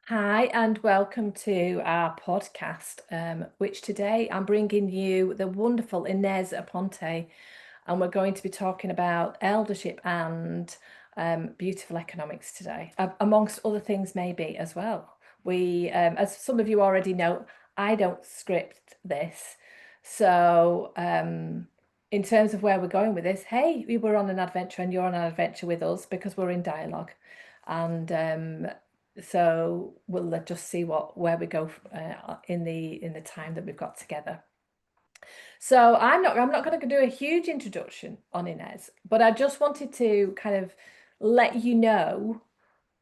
Hi, and welcome to our podcast, which today I'm bringing you the wonderful Inez Aponte, and we're going to be talking about eldership and beautiful economics today, amongst other things, maybe as well. As some of you already know, I don't script this. So, in terms of where we're going with this, hey, we were on an adventure and you're on an adventure with us because we're in dialogue. And so we'll just see where we go in the time that we've got together. So I'm not going to do a huge introduction on Inez, but I just wanted to kind of let you know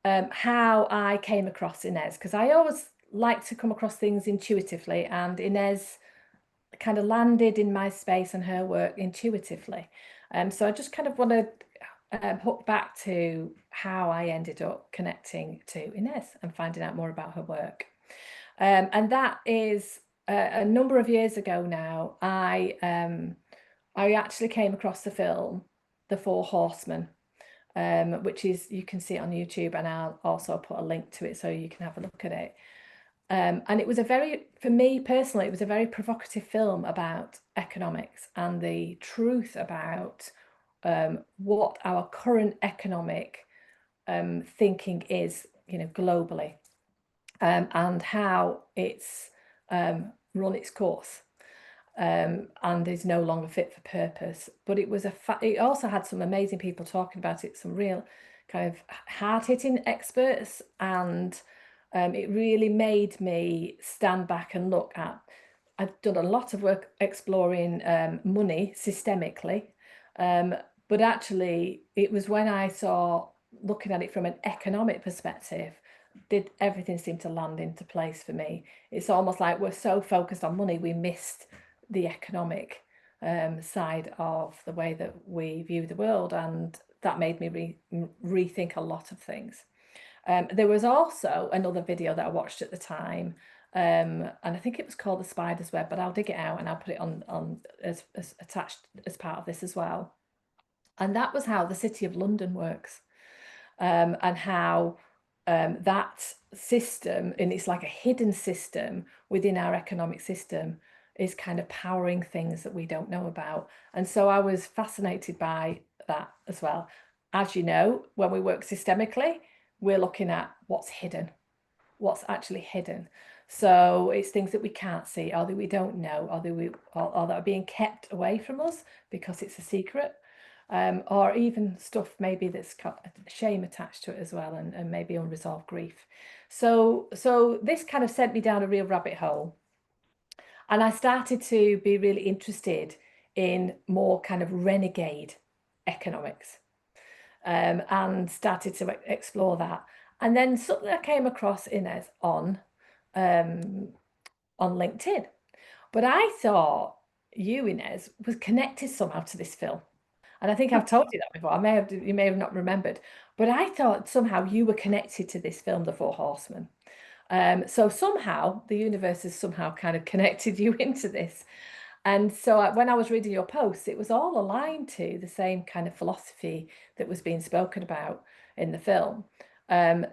how I came across Inez, because I always like to come across things intuitively, and Inez kind of landed in my space and her work intuitively. So I just kind of want to hook back to how I ended up connecting to Inez and finding out more about her work. And that is a number of years ago now. I actually came across the film, The Four Horsemen, which is, you can see it on YouTube, and I'll also put a link to it so you can have a look at it. And it was for me personally, it was a very provocative film about economics and the truth about what our current economic thinking is, globally, and how it's run its course, and is no longer fit for purpose. But it also had some amazing people talking about it, some real kind of hard-hitting experts, and it really made me stand back and look at. I've done a lot of work exploring money systemically, but actually it was when I saw, looking at it from an economic perspective, did everything seem to land into place for me. It's almost like we're so focused on money, we missed the economic side of the way that we view the world, and that made me rethink a lot of things. There was also another video that I watched at the time, and I think it was called The Spider's Web, but I'll dig it out and I'll put it on as attached as part of this as well. And that was how the City of London works, and how that system, and it's like a hidden system within our economic system, is kind of powering things that we don't know about. And so I was fascinated by that as well. As you know, when we work systemically, we're looking at what's hidden, what's actually hidden. So it's things that we can't see, or that we don't know, or that are being kept away from us because it's a secret, or even stuff maybe that's got shame attached to it as well, and maybe unresolved grief. So this kind of sent me down a real rabbit hole, and I started to be really interested in more kind of renegade economics, and started to explore that. And then suddenly I came across Inez on LinkedIn. But I thought you, Inez, was connected somehow to this film. And I think I've told you that before. You may have not remembered, but I thought somehow you were connected to this film, The Four Horsemen. So somehow the universe has somehow kind of connected you into this. And so when I was reading your posts, it was all aligned to the same kind of philosophy that was being spoken about in the film.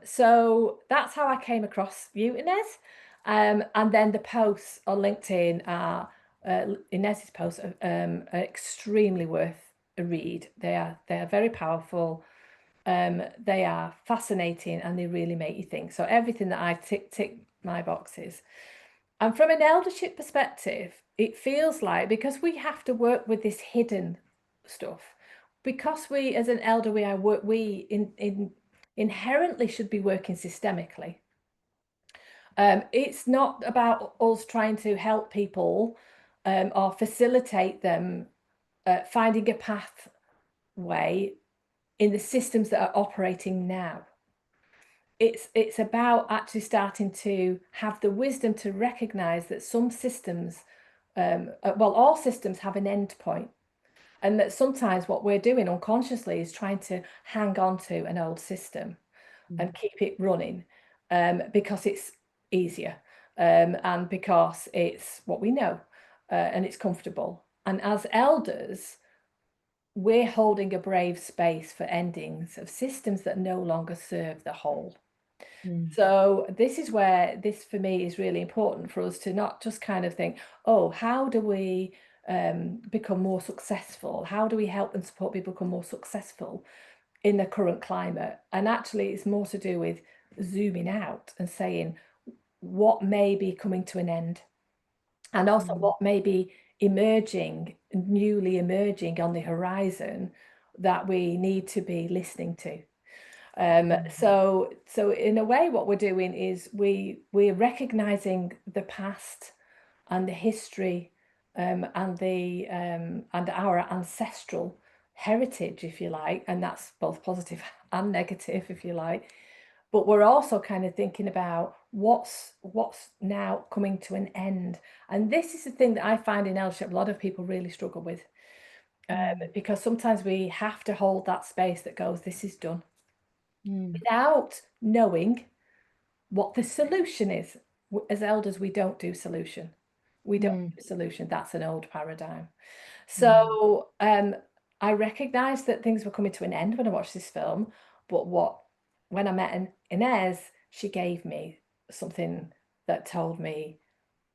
So that's how I came across you, Inez. And then the posts on LinkedIn Inez's posts are extremely worth a read. They are very powerful. They are fascinating, and they really make you think. So everything that I tick my boxes. And from an eldership perspective, it feels like, because we have to work with this hidden stuff, because we, as an elder, we inherently should be working systemically. It's not about us trying to help people, or facilitate them finding a pathway in the systems that are operating now. It's about actually starting to have the wisdom to recognize that some systems, well, all systems have an end point, and that sometimes what we're doing unconsciously is trying to hang on to an old system and keep it running, because it's easier, and because it's what we know, and it's comfortable. And as elders, we're holding a brave space for endings of systems that no longer serve the whole. Mm. So this is where this for me is really important for us to not just kind of think, oh, how do we become more successful? How do we help and support people become more successful in the current climate? And actually, it's more to do with zooming out and saying what may be coming to an end, and also Mm. what may be emerging, newly emerging on the horizon that we need to be listening to. Mm. So in a way, what we're doing is we're recognizing the past and the history, and our ancestral heritage, if you like, and that's both positive and negative, if you like. But we're also kind of thinking about what's now coming to an end. And this is the thing that I find in eldership a lot of people really struggle with, Mm. because sometimes we have to hold that space that goes, this is done, Mm. without knowing what the solution is. As elders, we don't do solution. We don't Mm. do solution. That's an old paradigm. Mm. So I recognised that things were coming to an end when I watched this film. But when I met Inez, she gave me something that told me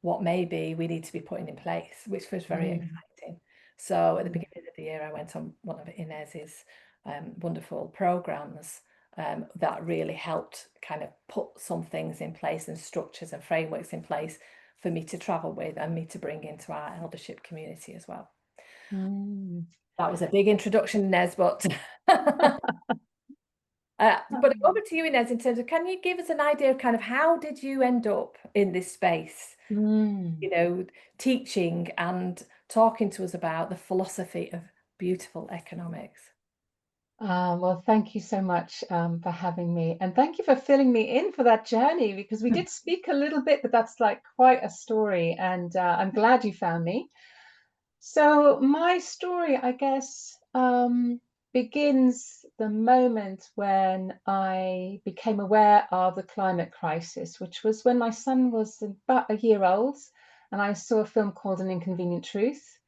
what maybe we need to be putting in place, which was very Mm. exciting. So at the Mm. beginning of the year, I went on one of Inez's wonderful programs that really helped kind of put some things in place and structures and frameworks in place for me to travel with and me to bring into our eldership community as well. Mm. That was a big introduction, Inez, but but over to you, Inez, in terms of, can you give us an idea of kind of how did you end up in this space, Mm. you know, teaching and talking to us about the philosophy of beautiful economics? Well, thank you so much for having me. And thank you for filling me in for that journey because we did speak a little bit, but that's like quite a story. And I'm glad you found me. So, my story, I guess, begins the moment when I became aware of the climate crisis, which was when my son was about a year old. And I saw a film called An Inconvenient Truth.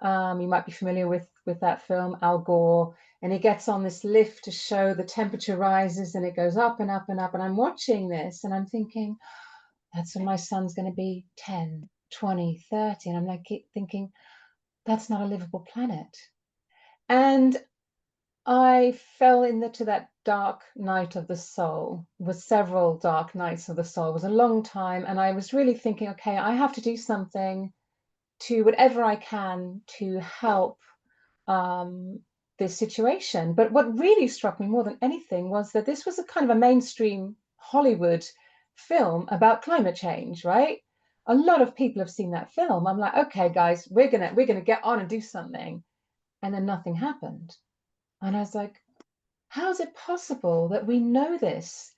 You might be familiar with that film, Al Gore, and he gets on this lift to show the temperature rises and it goes up and up and up. And I'm watching this and I'm thinking, that's when my son's going to be 10, 20, 30. And I'm like thinking, that's not a livable planet. And I fell into that dark night of the soul. It was several dark nights of the soul. It was a long time. And I was really thinking, okay, I have to do something to whatever I can to help um, this situation. But what really struck me more than anything was that this was a kind of a mainstream Hollywood film about climate change, right? A lot of people have seen that film. I'm like, okay, guys, we're gonna get on and do something, and then nothing happened. And I was like, how is it possible that we know this,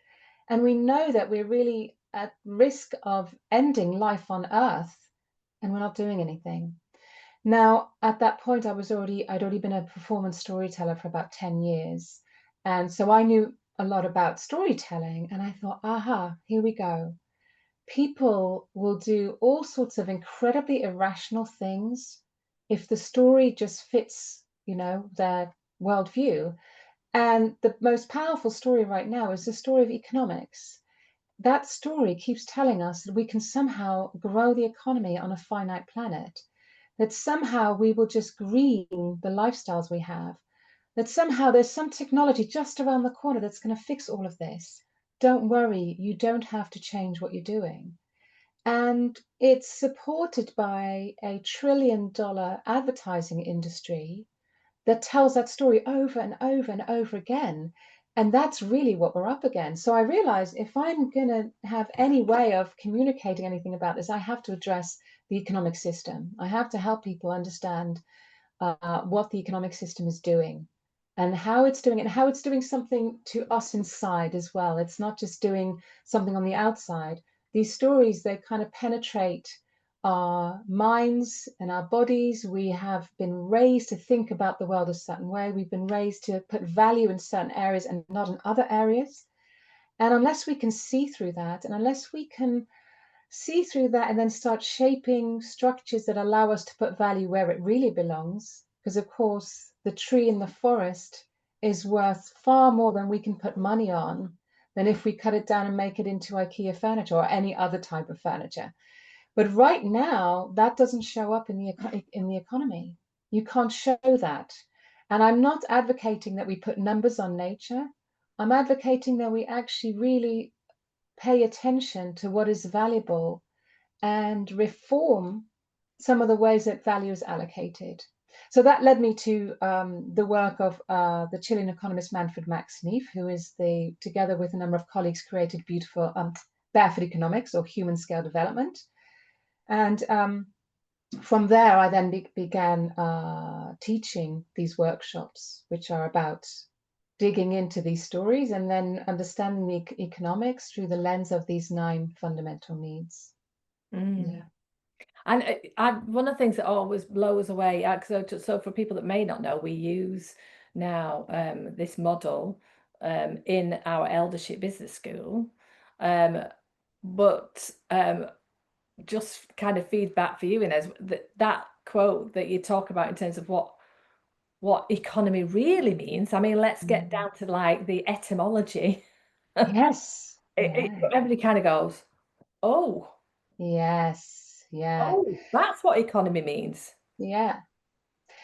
and we know that we're really at risk of ending life on Earth, and we're not doing anything? Now, at that point, I'd already been a performance storyteller for about 10 years. And so I knew a lot about storytelling. And I thought, aha, here we go. People will do all sorts of incredibly irrational things if the story just fits, their worldview. And the most powerful story right now is the story of economics. That story keeps telling us that we can somehow grow the economy on a finite planet, that somehow we will just green the lifestyles we have, that somehow there's some technology just around the corner that's going to fix all of this. Don't worry, you don't have to change what you're doing. And it's supported by $1 trillion advertising industry that tells that story over and over and over again. And that's really what we're up against. So I realized if I'm going to have any way of communicating anything about this, I have to address the economic system. I have to help people understand what the economic system is doing and how it's doing it, and how it's doing something to us inside as well. It's not just doing something on the outside. These stories, they kind of penetrate our minds and our bodies. We have been raised to think about the world a certain way. We've been raised to put value in certain areas and not in other areas. And unless we can see through that, and unless we can see through that and then start shaping structures that allow us to put value where it really belongs, because of course the tree in the forest is worth far more than we can put money on. than if we cut it down and make it into IKEA furniture or any other type of furniture. But right now, that doesn't show up in the economy. You can't show that. And I'm not advocating that we put numbers on nature. I'm advocating that we actually really pay attention to what is valuable and reform some of the ways that value is allocated. So that led me to the work of the Chilean economist Manfred Max Neef, who is together with a number of colleagues, created beautiful Barefoot economics, or human scale development. And from there, I then began teaching these workshops, which are about digging into these stories and then understanding the economics through the lens of these 9 fundamental needs. Yeah. And one of the things that always blows away, so for people that may not know, we use now this model in our eldership business school, but just kind of feedback for you, Inez, that quote that you talk about in terms of what economy really means. I mean, let's get down to like the etymology. Yes. Yeah. Everybody kind of goes, oh, Yes. Yeah. oh, that's what economy means. Yeah.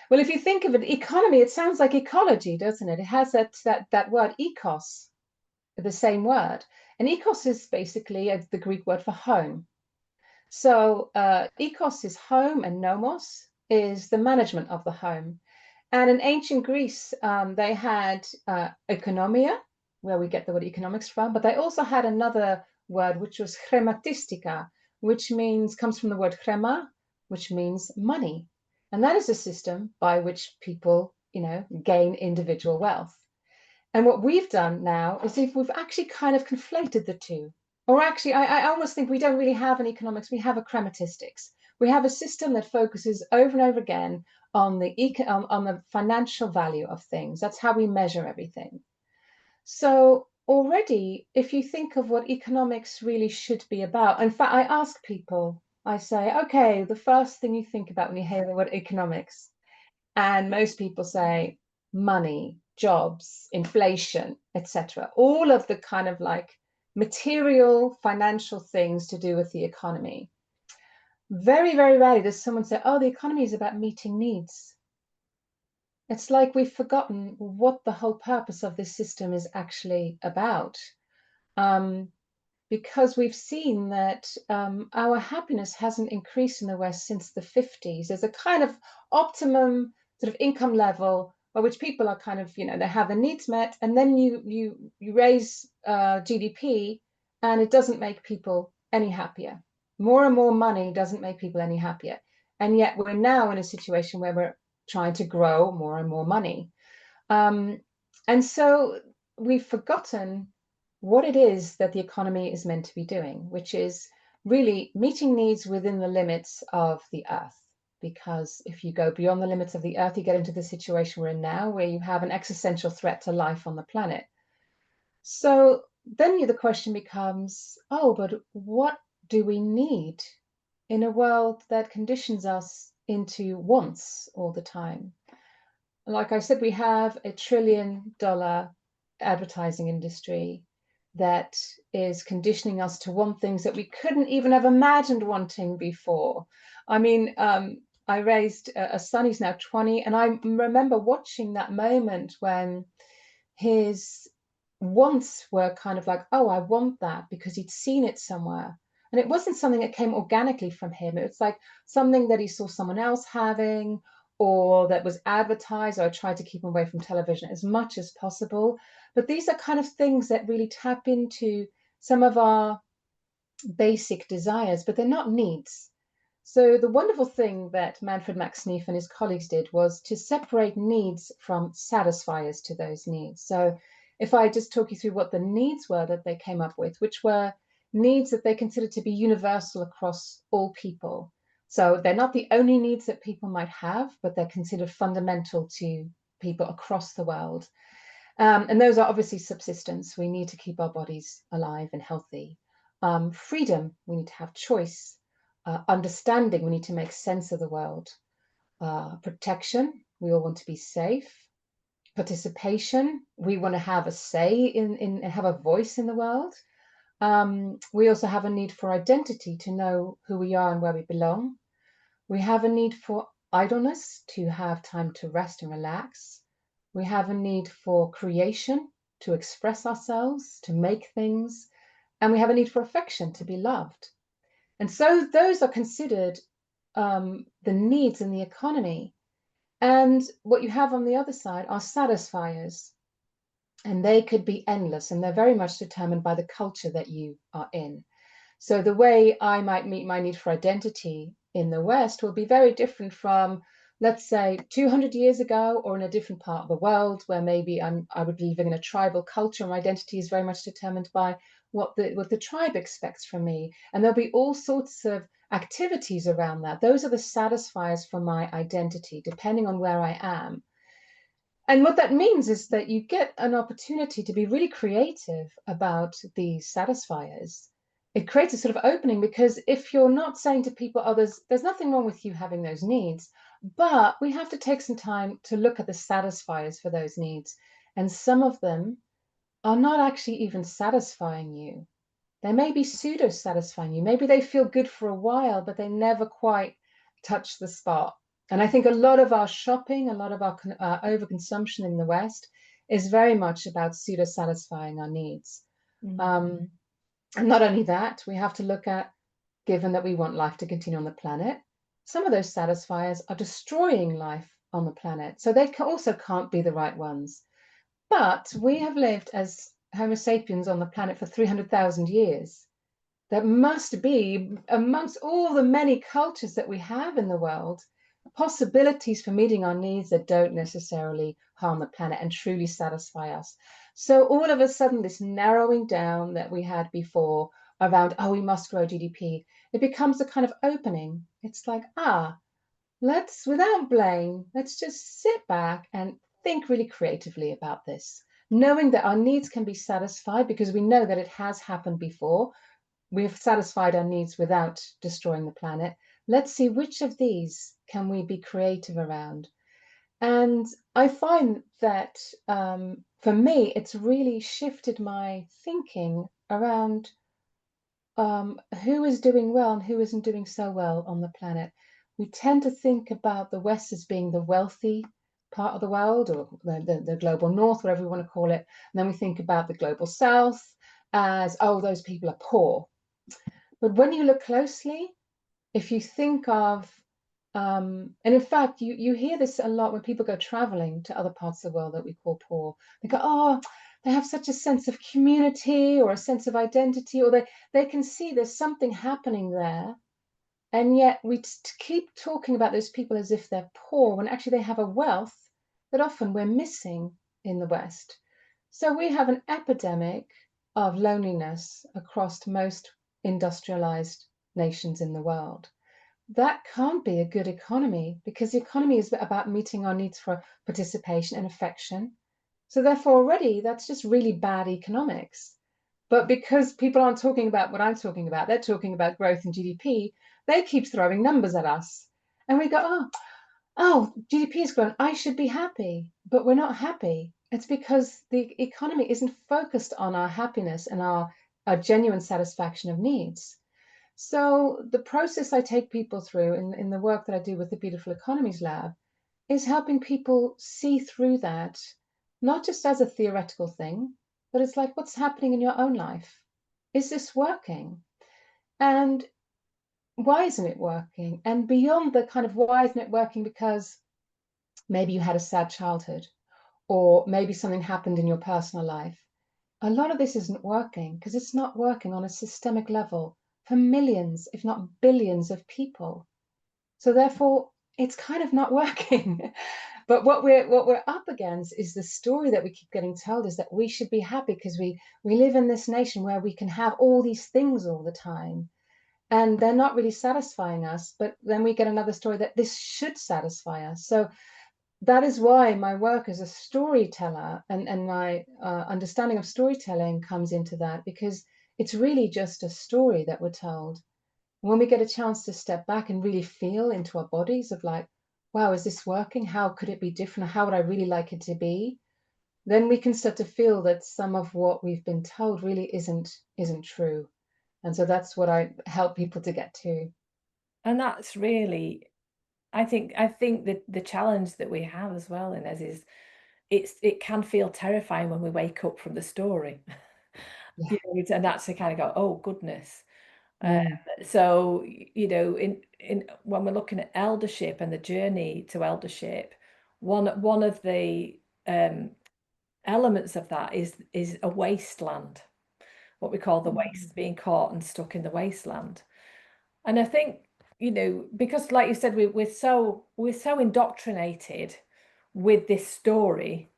Well, if you think of it, economy, it sounds like ecology, doesn't it? It has that word ecos, the same word. And ecos is basically the Greek word for home. So ecos is home, and nomos is the management of the home. And in ancient Greece, they had economia, where we get the word economics from, but they also had another word, which was chrematistika, which comes from the word chrema, which means money. And that is a system by which people, gain individual wealth. And what we've done now is if we've actually kind of conflated the two. Or actually, I almost think we don't really have an economics, we have a chrematistics. We have a system that focuses over and over again on the financial value of things. That's how we measure everything. So already, if you think of what economics really should be about, in fact, I ask people, I say, okay, the first thing you think about when you hear the word economics, and most people say money, jobs, inflation, etc. All of the kind of like material, financial things to do with the economy. Very, very rarely does someone say, oh, the economy is about meeting needs. It's like we've forgotten what the whole purpose of this system is actually about. Because we've seen that our happiness hasn't increased in the West since the 50s. There's a kind of optimum sort of income level by which people are kind of, they have their needs met, and then you raise GDP, and it doesn't make people any happier. More and more money doesn't make people any happier. And yet we're now in a situation where we're trying to grow more and more money. And so we've forgotten what it is that the economy is meant to be doing, which is really meeting needs within the limits of the earth. Because if you go beyond the limits of the earth, you get into the situation we're in now, where you have an existential threat to life on the planet. So then the question becomes, oh, but what do we need in a world that conditions us into wants all the time? Like I said, we have $1 trillion advertising industry that is conditioning us to want things that we couldn't even have imagined wanting before. I mean, I raised a son, he's now 20, and I remember watching that moment when his wants were kind of like, oh, I want that, because he'd seen it somewhere. And it wasn't something that came organically from him. It's like something that he saw someone else having, or that was advertised. Or I tried to keep him away from television as much as possible. But these are kind of things that really tap into some of our basic desires, but they're not needs. So the wonderful thing that Manfred Max Neef and his colleagues did was to separate needs from satisfiers to those needs. So if I just talk you through what the needs were that they came up with, which were needs that they considered to be universal across all people. So they're not the only needs that people might have, but they're considered fundamental to people across the world. And those are obviously subsistence. We need to keep our bodies alive and healthy. Freedom, we need to have choice. Understanding, we need to make sense of the world. Protection, we all want to be safe. participation. We want to have a say in have a voice in the world. We also have a need for identity, to know who we are and where we belong. We have a need for idleness, to have time to rest and relax. We have a need for creation, to express ourselves, to make things. And we have a need for affection, to be loved. And so those are considered the needs in the economy. And what you have on the other side are satisfiers. And they could be endless, and they're very much determined by the culture that you are in. So the way I might meet my need for identity in the West will be very different from, let's say, 200 years ago, or in a different part of the world where maybe I would be living in a tribal culture. My identity is very much determined by what the tribe expects from me. And there'll be all sorts of activities around that. Those are the satisfiers for my identity, depending on where I am. And what that means is that you get an opportunity to be really creative about these satisfiers. It creates a sort of opening, because if you're not saying to people, oh, there's nothing wrong with you having those needs, but we have to take some time to look at the satisfiers for those needs. And some of them are not actually even satisfying you. They may be pseudo satisfying you. Maybe they feel good for a while, but they never quite touch the spot. And I think a lot of our shopping, a lot of our overconsumption in the West is very much about pseudo satisfying our needs. And not only that, we have to look at, given that we want life to continue on the planet, some of those satisfiers are destroying life on the planet. So they also can't be the right ones. But we have lived as Homo sapiens on the planet for 300,000 years. There must be, amongst all the many cultures that we have in the world, possibilities for meeting our needs that don't necessarily harm the planet and truly satisfy us. So all of a sudden, this narrowing down that we had before around, oh, we must grow GDP, it becomes a kind of opening. It's like, let's, without blame, let's just sit back and think really creatively about this, knowing that our needs can be satisfied because we know that it has happened before. We've satisfied our needs without destroying the planet. Let's see which of these can we be creative around. And I find that for me, it's really shifted my thinking around who is doing well and who isn't doing so well on the planet. We tend to think about the West as being the wealthy part of the world, or the global North, whatever we want to call it. And then we think about the global South as, oh, those people are poor. But when you look closely, if you think of, and in fact, you hear this a lot when people go traveling to other parts of the world that we call poor. They go, oh, they have such a sense of community or a sense of identity, or they can see there's something happening there. And yet we keep talking about those people as if they're poor, when actually they have a wealth that often we're missing in the West. So we have an epidemic of loneliness across most industrialized nations in the world. That can't be a good economy, because the economy is about meeting our needs for participation and affection. So therefore already that's just really bad economics. But because people aren't talking about what I'm talking about, they're talking about growth and GDP, they keep throwing numbers at us. And we go, oh, GDP has grown, I should be happy. But we're not happy. It's because the economy isn't focused on our happiness and our genuine satisfaction of needs. So the process I take people through in the work that I do with the Beautiful Economies Lab is helping people see through that, not just as a theoretical thing, but it's like, what's happening in your own life? Is this working? And why isn't it working? And beyond the kind of why isn't it working, because maybe you had a sad childhood, or maybe something happened in your personal life. A lot of this isn't working because it's not working on a systemic level for millions, if not billions of people. So therefore, it's kind of not working. But what we're up against is the story that we keep getting told, is that we should be happy because we live in this nation where we can have all these things all the time. And they're not really satisfying us. But then we get another story that this should satisfy us. So that is why my work as a storyteller and my understanding of storytelling comes into that, because it's really just a story that we're told. When we get a chance to step back and really feel into our bodies of like, wow, is this working? How could it be different? How would I really like it to be? then we can start to feel that some of what we've been told really isn't true. And so that's what I help people to get to. And that's really, I think that the challenge that we have as well in us is it can feel terrifying when we wake up from the story. Yeah. You know, and actually kind of go, oh goodness. Mm, So, in when we're looking at eldership and the journey to eldership, one of the elements of that is a wasteland, what we call the mm, waste, being caught and stuck in the wasteland. And I think, because like you said, we're so indoctrinated with this story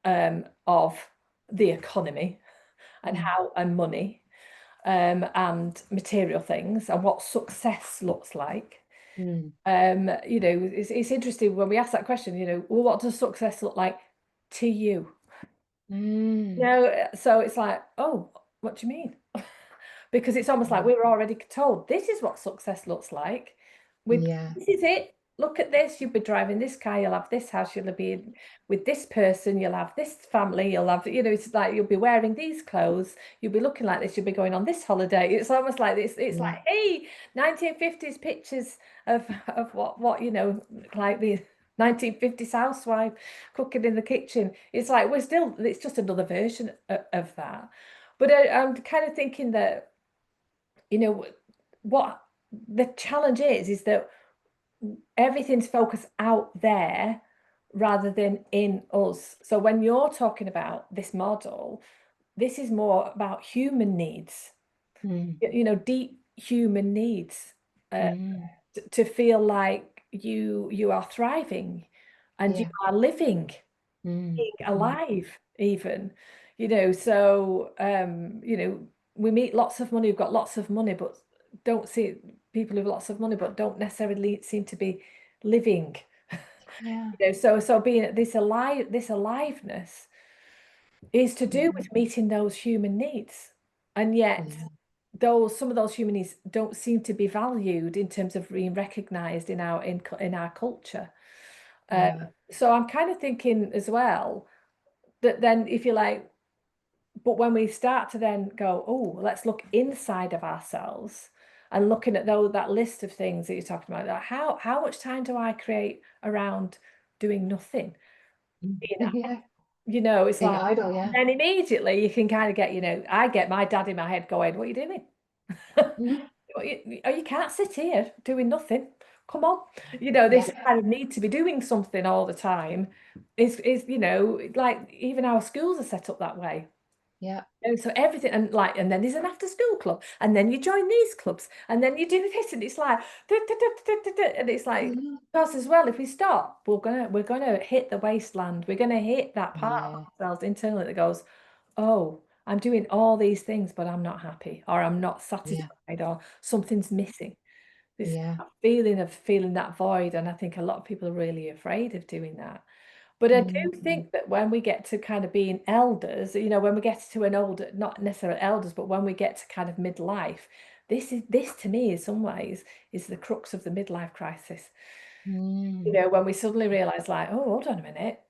of the economy and mm, how and money and material things and what success looks like. mm, It's interesting when we ask that question, well, what does success look like to you? mm. So it's like, oh, what do you mean? Because it's almost like Yeah. we were already told this is what success looks like. With Yeah. this is it. Look at this. You'll be driving this car. You'll have this house. You'll be with this person. You'll have this family. You'll have, it's like you'll be wearing these clothes. You'll be looking like this. You'll be going on this holiday. It's almost like this. It's like, Yeah. hey, 1950s pictures of what like the 1950s housewife cooking in the kitchen. It's like it's just another version of that. But I'm kind of thinking that what the challenge is that everything's focused out there rather than in us. So when you're talking about this model, this is more about human needs, Mm, deep human needs, uh, mm. to feel like you are thriving and you Yeah. are living, Mm, being mm. alive even. So we meet lots of money who've got lots of money but don't see people who've lots of money but don't necessarily seem to be living. Yeah. So being this aliveness is to do Mm, with meeting those human needs, and yet yeah. some of those human needs don't seem to be valued in terms of being recognized in our culture. um, Yeah. so I'm kind of thinking as well that then if you like, but when we start to then go, oh, let's look inside of ourselves and looking at that list of things that you're talking about, how much time do I create around doing nothing? Mm. Being, Yeah. it's Being like, idle. Yeah. then immediately you can kind of get, I get my dad in my head going, what are you doing? Mhm. You can't sit here doing nothing. Come on. Yeah. This kind of need to be doing something all the time is like even our schools are set up that way. Yeah. So everything, and then there's an after school club, and then you join these clubs, and then you do this, and it's like, and it's like, Mhm. because as well, if we stop, we're gonna hit the wasteland. We're gonna hit that part of Yeah. ourselves internally that goes, oh, I'm doing all these things, but I'm not happy, or I'm not Yeah. satisfied, or something's missing. This Yeah. feeling of feeling that void, and I think a lot of people are really afraid of doing that. But I do Mm. think that when we get to kind of being elders, when we get to an older, not necessarily elders, but when we get to kind of midlife, this to me, in some ways, is the crux of the midlife crisis. Mm. When we suddenly realize, like, oh, hold on a minute,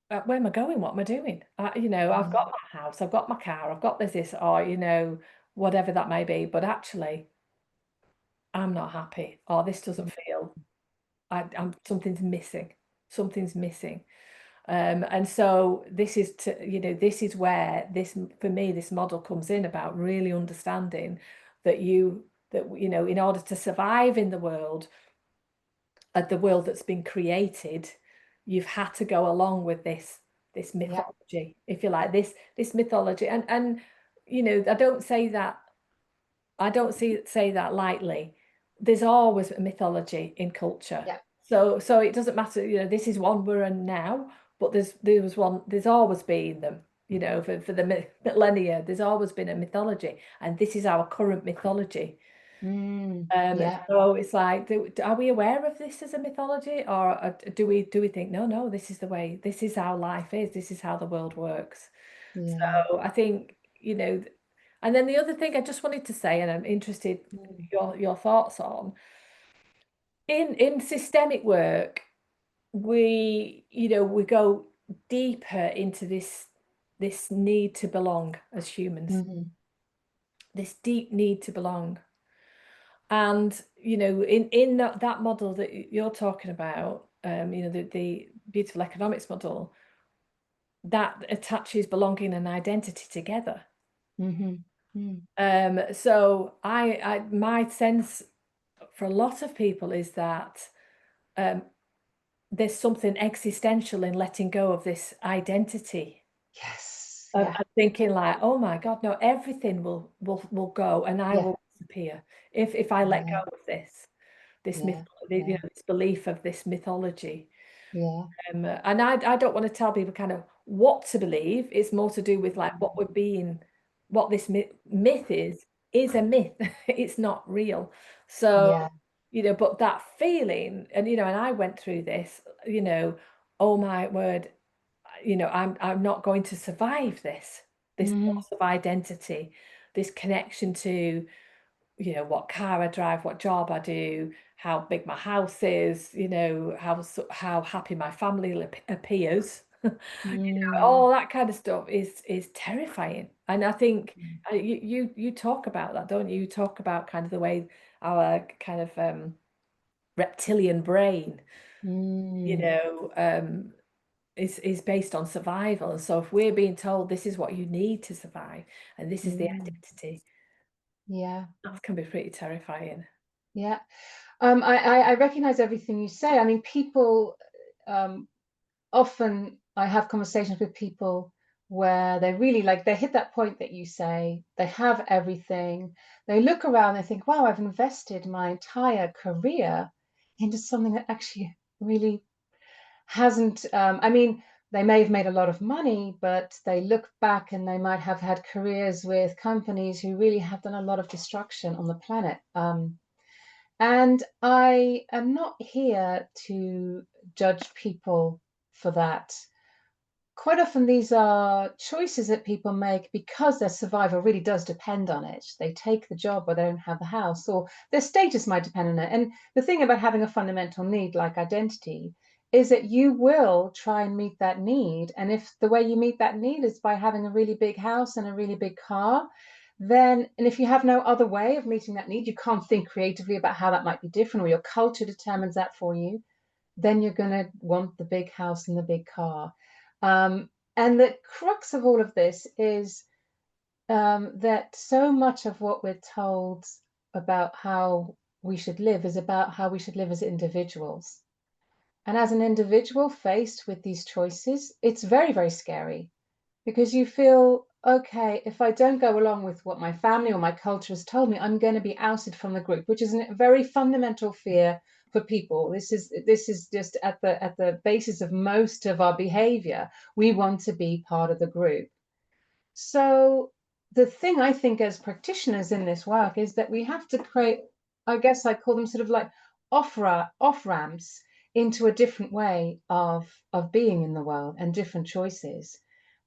where am I going? What am I doing? I've Mm. got my house, I've got my car, I've got this, or whatever that may be, but actually, I'm not happy, or this doesn't feel. I'm something's missing. Something's missing. And so this is where for me, this model comes in about really understanding that in order to survive in the world, the world that's been created, you've had to go along with this Yeah. mythology, if you like, this mythology. And I don't say that lightly. There's always a mythology in culture. Yeah. So it doesn't matter, this is one we're in now, but there's always been them, for the millennia, there's always been a mythology, and this is our current mythology. Mm. And Yeah. so it's like, are we aware of this as a mythology, or do we think, no, no, this is the way, this is how life is, this is how the world works? Yeah. So I think, and then the other thing I just wanted to say, and I'm interested Mm. your thoughts on, in systemic work, we go. deeper into this need to belong as humans, Mm-hmm. this deep need to belong. And in that model that you're talking about, the beautiful economics model, that attaches belonging and identity together. Mm-hmm. Mm. So my sense for a lot of people is that um, there's something existential in letting go of this identity Yes. of Yeah. thinking like, oh my God, no, everything will go and I Yeah. will disappear if I let Yeah. go of this myth, Yeah. Yeah. this belief of this mythology. Yeah. And I don't want to tell people kind of what to believe. It's more to do with like what this myth is a myth. It's not real. So, Yeah. but that feeling, and I went through this, oh my word, I'm not going to survive this Mm-hmm. loss of identity, this connection to what car I drive, what job I do, how big my house is, how happy my family appears. Mm. All that kind of stuff is terrifying. And I think you talk about that, don't you? You talk about kind of the way our kind of reptilian brain, you Mm. know, um, is based on survival. And so if we're being told this is what you need to survive and this is the Mm. identity, Yeah. that can be pretty terrifying. Yeah. I recognize everything you say. I mean, people, um, often I have conversations with people where they really like they hit that point that you say, they have everything. They look around, they think, wow, I've invested my entire career into something that actually really hasn't, I mean, they may have made a lot of money, but they look back and they might have had careers with companies who really have done a lot of destruction on the planet. And I am not here to judge people for that. Quite often, these are choices that people make because their survival really does depend on it. They take the job or they don't have the house, or their status might depend on it. And the thing about having a fundamental need like identity is that you will try and meet that need. And if the way you meet that need is by having a really big house and a really big car, then, and if you have no other way of meeting that need, you can't think creatively about how that might be different, or your culture determines that for you, then you're going to want the big house and the big car. And the crux of all of this is that so much of what we're told about how we should live is about how we should live as individuals. And as an individual faced with these choices, it's very, very scary because you feel, okay, if I don't go along with what my family or my culture has told me, I'm going to be ousted from the group, which is a very fundamental fear for people. This is just at the basis of most of our behavior. We want to be part of the group. So the thing I think as practitioners in this work is that we have to create, I guess I call them sort of like off ramps into a different way of being in the world and different choices.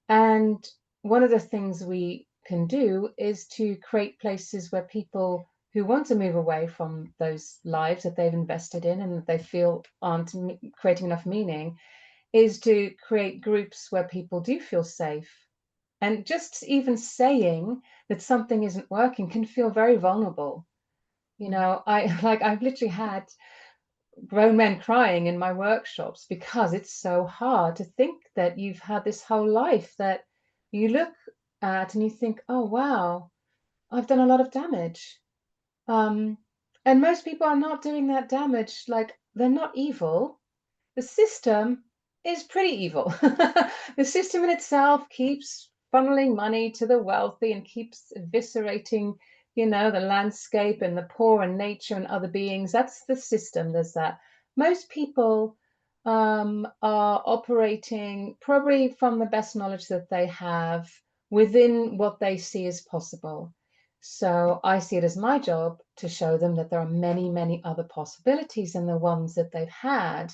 And one of the things we can do is to create places where people who want to move away from those lives that they've invested in and that they feel aren't creating enough meaning, is to create groups where people do feel safe. And just even saying that something isn't working can feel very vulnerable. I like I've literally had grown men crying in my workshops because it's so hard to think that you've had this whole life that you look at and you think, oh, wow, I've done a lot of damage. Um, and most people are not doing that damage. Like, they're not evil. The system is pretty evil. The system in itself keeps funneling money to the wealthy and keeps eviscerating, the landscape and the poor and nature and other beings. That's the system. There's that. Most people are operating probably from the best knowledge that they have within what they see as possible. So I see it as my job to show them that there are many, many other possibilities than the ones that they've had,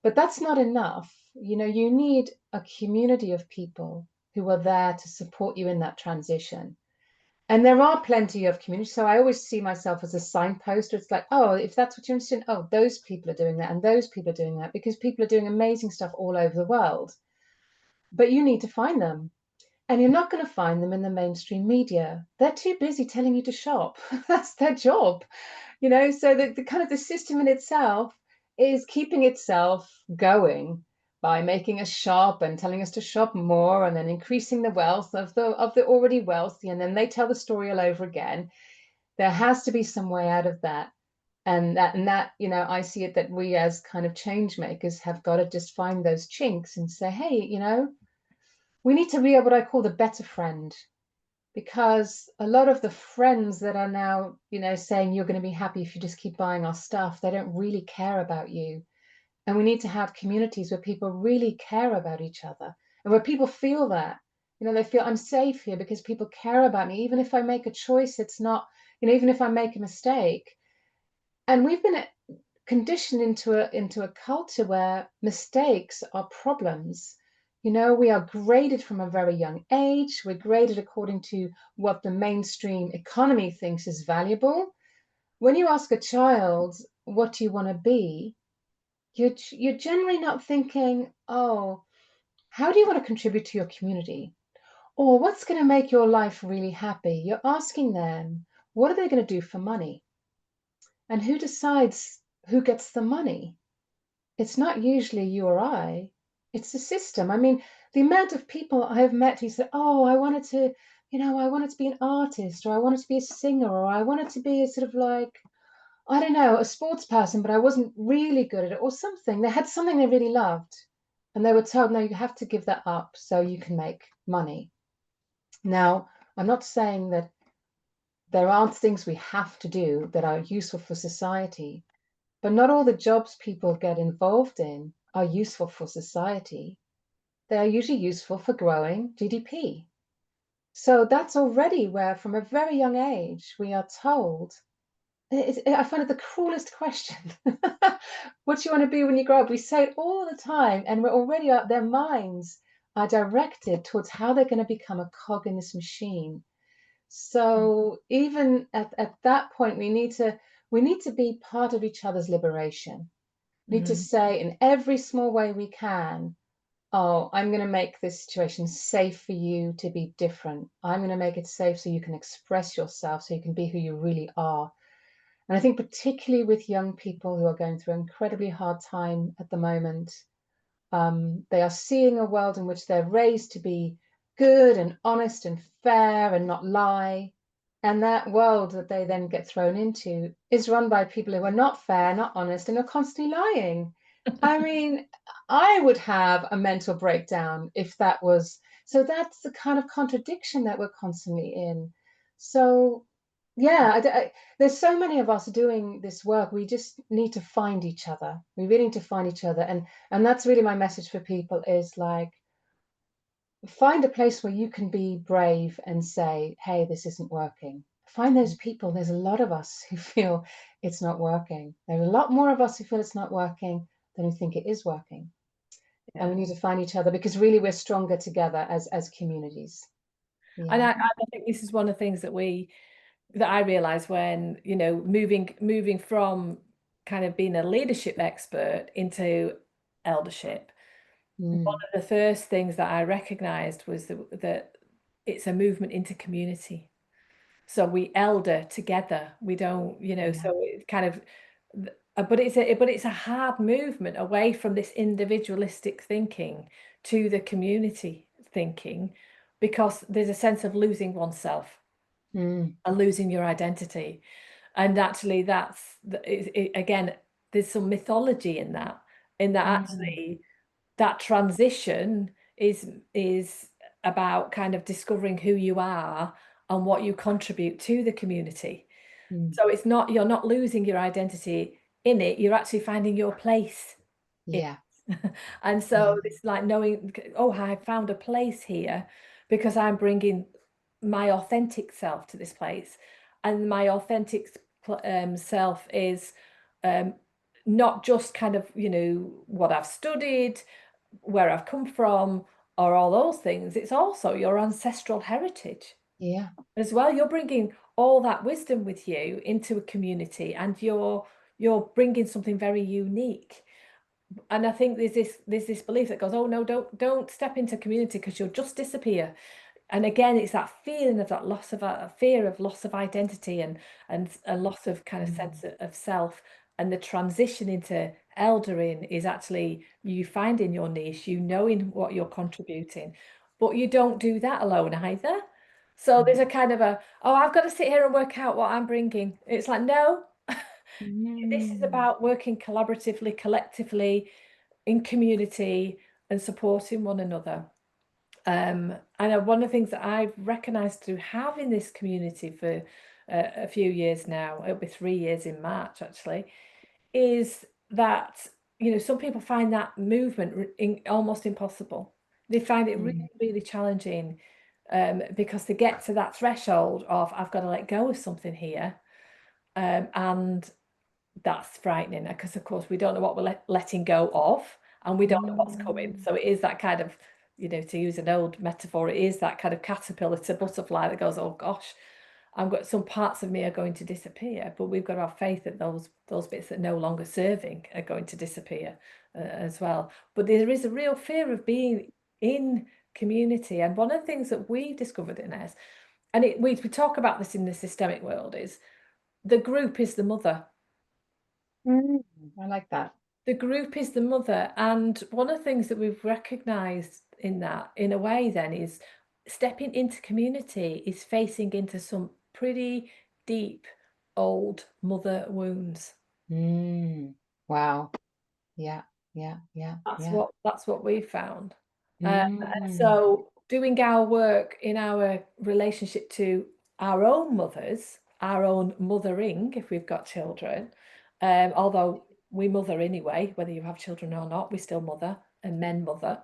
but that's not enough. You need a community of people who are there to support you in that transition. And there are plenty of communities. So I always see myself as a signpost. It's like, oh, if that's what you're interested in, oh, those people are doing that and those people are doing that, because people are doing amazing stuff all over the world. but you need to find them. And you're not going to find them in the mainstream media. They're too busy telling you to shop. That's their job, So the kind of the system in itself is keeping itself going by making us shop and telling us to shop more, and then increasing the wealth of the already wealthy, and then they tell the story all over again. There has to be some way out of that. And that I see it that we as kind of change makers have got to just find those chinks and say, hey, we need to be what I call the better friend, because a lot of the friends that are now, saying you're going to be happy if you just keep buying our stuff, they don't really care about you. And we need to have communities where people really care about each other, and where people feel that, they feel I'm safe here because people care about me. Even if I make a choice, it's not, even if I make a mistake. And we've been conditioned into a culture where mistakes are problems. We are graded from a very young age. We're graded according to what the mainstream economy thinks is valuable. When you ask a child, what do you want to be? You're generally not thinking, oh, how do you want to contribute to your community? Or what's going to make your life really happy? You're asking them, what are they going to do for money? And who decides who gets the money? It's not usually you or I, it's the system. I mean, the amount of people I have met who said, oh, I wanted to be an artist, or I wanted to be a singer, or I wanted to be a sort of like, I don't know, a sports person, but I wasn't really good at it, or something. They had something they really loved, and they were told, no, you have to give that up so you can make money. Now, I'm not saying that there aren't things we have to do that are useful for society, but not all the jobs people get involved in are useful for society. They are usually useful for growing GDP. So that's already where, from a very young age, we are told. I find it the cruelest question. What do you want to be when you grow up? We say it all the time, and we're already up. Their minds are directed towards how they're going to become a cog in this machine. So even at that point, we need to be part of each other's liberation. We need to say in every small way we can, oh, I'm going to make this situation safe for you to be different. I'm going to make it safe so you can express yourself, so you can be who you really are. And I think particularly with young people who are going through an incredibly hard time at the moment, they are seeing a world in which they're raised to be good and honest and fair and not lie. And that world that they then get thrown into is run by people who are not fair, not honest, and are constantly lying. I mean, I would have a mental breakdown if that was. So that's the kind of contradiction that we're constantly in. So, yeah, there's so many of us doing this work. We just need to find each other. We really need to find each other. And that's really my message for people is like, find a place where you can be brave and say, hey, this isn't working. Find those people. There's a lot of us who feel it's not working. There are a lot more of us who feel it's not working than who think it is working. And Yeah. we need to find each other because really we're stronger together as communities. And Yeah. I think this is one of the things that I realized when, moving from kind of being a leadership expert into eldership. One Mm, of the first things that I recognized was that it's a movement into community. So we elder together. We don't, yeah. so it kind of, but it's a hard movement away from this individualistic thinking to the community thinking, because there's a sense of losing oneself Mm, and losing your identity. And actually again, there's some mythology in that mm, actually that transition is about kind of discovering who you are and what you contribute to the community. mm. So you're not losing your identity in it, you're actually finding your place in Yeah. it. And so Yeah. it's like knowing, oh, I found a place here because I'm bringing my authentic self to this place. And my authentic self is um, not just kind of, what I've studied, where I've come from, or all those things. It's also your ancestral heritage Yeah. as well. You're bringing all that wisdom with you into a community, and you're bringing something very unique. And I think there's this belief that goes, oh no, don't step into community because you'll just disappear. And again, it's that feeling of that loss of a fear of loss of identity and a loss of kind of sense Mm. of self. And the transition into eldering is actually you finding your niche, you knowing what you're contributing, but you don't do that alone either. So there's a kind of a, oh, I've got to sit here and work out what I'm bringing. It's like, no, this is Mm. about working collaboratively, collectively, in community and supporting one another. And one of the things that I've recognized through having this community for a few years now, it'll be 3 years in March actually, is that, some people find that movement almost impossible. They find it really, Mm. really challenging, because they get to that threshold of, I've got to let go of something here. And that's frightening because, of course, we don't know what we're letting go of, and we don't know what's coming. Mm. So it is that kind of, to use an old metaphor, it is that kind of caterpillar to butterfly that goes, oh gosh, I've got some parts of me are going to disappear, but we've got to have faith that those bits that are no longer serving are going to disappear, as well. But there is a real fear of being in community, and one of the things that we discovered in this, and we talk about this in the systemic world, is the group is the mother. Mm. I like that. The group is the mother. And one of the things that we've recognized in that, in a way, then, is stepping into community is facing into some pretty deep old mother wounds. Mm. Wow. Yeah, yeah, yeah, That's yeah. what we found. And Mm. so doing our work in our relationship to our own mothers, our own mothering, if we've got children, although we mother anyway, whether you have children or not, we still mother and men mother.